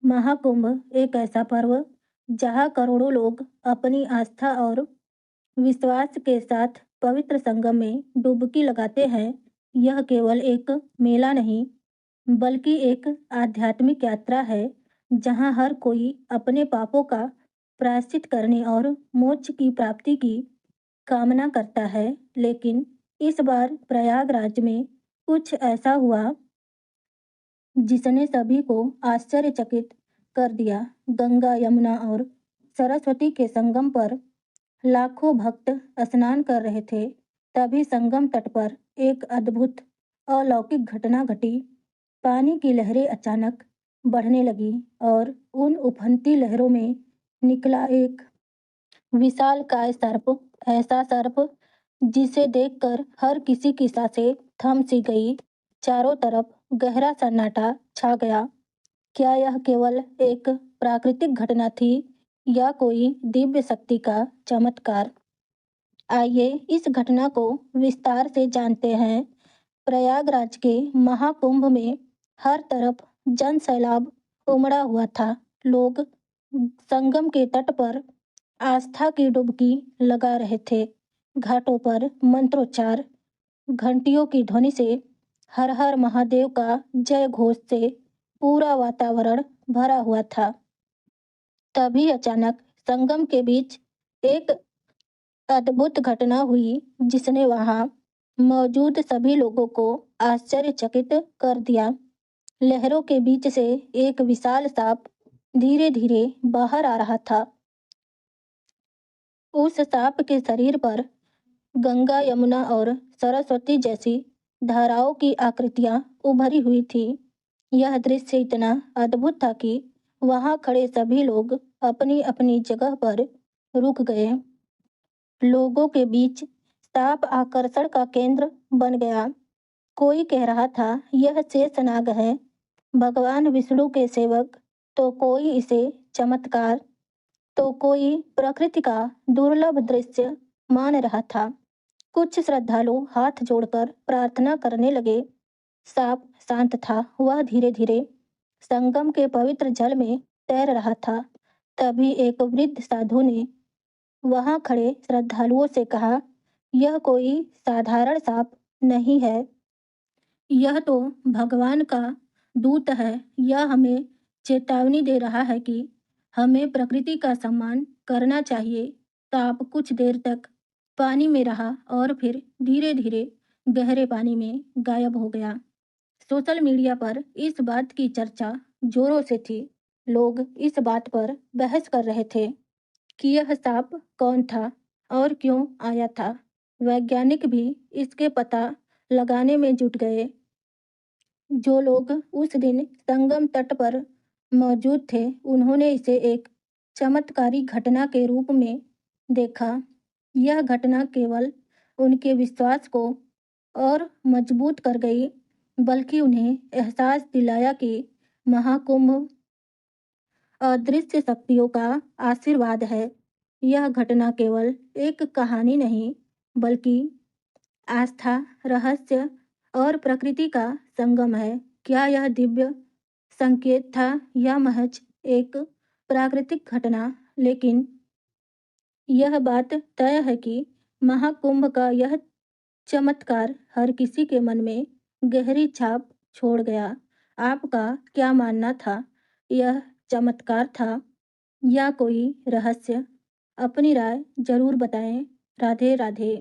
महाकुंभ एक ऐसा पर्व जहाँ करोड़ों लोग अपनी आस्था और विश्वास के साथ पवित्र संगम में डुबकी लगाते हैं। यह केवल एक मेला नहीं, बल्कि एक आध्यात्मिक यात्रा है जहाँ हर कोई अपने पापों का प्रायश्चित करने और मोक्ष की प्राप्ति की कामना करता है। लेकिन इस बार प्रयागराज में कुछ ऐसा हुआ जिसने सभी को आश्चर्यचकित कर दिया। गंगा, यमुना और सरस्वती के संगम पर लाखों भक्त स्नान कर रहे थे। तभी संगम तट पर एक अद्भुत अलौकिक घटना घटी। पानी की लहरें अचानक बढ़ने लगी और उन उफनती लहरों में निकला एक विशालकाय सर्प, ऐसा सर्प जिसे देखकर हर किसी की सांसें थम सी गई। चारों तरफ गहरा सन्नाटा छा गया। क्या यह केवल एक प्राकृतिक घटना थी या कोई दिव्य शक्ति का चमत्कार? आइए इस घटना को विस्तार से जानते हैं। प्रयागराज के महाकुंभ में हर तरफ जन सैलाब उमड़ा हुआ था। लोग संगम के तट पर आस्था की डुबकी लगा रहे थे। घाटों पर मंत्रोच्चार, घंटियों की ध्वनि से, हर हर महादेव का जय घोष से पूरा वातावरण भरा हुआ था। तभी अचानक संगम के बीच एक अद्भुत घटना हुई जिसने वहां मौजूद सभी लोगों को आश्चर्यचकित कर दिया। लहरों के बीच से एक विशाल सांप धीरे धीरे बाहर आ रहा था। उस सांप के शरीर पर गंगा, यमुना और सरस्वती जैसी धाराओं की आकृतियां उभरी हुई थी। यह दृश्य इतना अद्भुत था कि वहां खड़े सभी लोग अपनी अपनी जगह पर रुक गए। लोगों के बीच सांप आकर्षण का केंद्र बन गया। कोई कह रहा था यह शेषनाग है, भगवान विष्णु के सेवक, तो कोई इसे चमत्कार, तो कोई प्रकृति का दुर्लभ दृश्य मान रहा था। कुछ श्रद्धालु हाथ जोड़कर प्रार्थना करने लगे। सांप शांत था, वह धीरे धीरे संगम के पवित्र जल में तैर रहा था। तभी एक वृद्ध साधु ने वहां खड़े श्रद्धालुओं से कहा, यह कोई साधारण सांप नहीं है, यह तो भगवान का दूत है। यह हमें चेतावनी दे रहा है कि हमें प्रकृति का सम्मान करना चाहिए। सांप कुछ देर तक पानी में रहा और फिर धीरे धीरे गहरे पानी में गायब हो गया। सोशल मीडिया पर इस बात की चर्चा जोरों से थी। लोग इस बात पर बहस कर रहे थे कि यह सांप कौन था और क्यों आया था। वैज्ञानिक भी इसके पता लगाने में जुट गए। जो लोग उस दिन संगम तट पर मौजूद थे, उन्होंने इसे एक चमत्कारी घटना के रूप में देखा। यह घटना केवल उनके विश्वास को और मजबूत कर गई, बल्कि उन्हें एहसास दिलाया कि महाकुंभ अदृश्य शक्तियों का आशीर्वाद है। यह घटना केवल एक कहानी नहीं, बल्कि आस्था, रहस्य और प्रकृति का संगम है। क्या यह दिव्य संकेत था या महज एक प्राकृतिक घटना? लेकिन यह बात तय है कि महाकुंभ का यह चमत्कार हर किसी के मन में गहरी छाप छोड़ गया। आपका क्या मानना था? यह चमत्कार था या कोई रहस्य? अपनी राय जरूर बताएं। राधे राधे।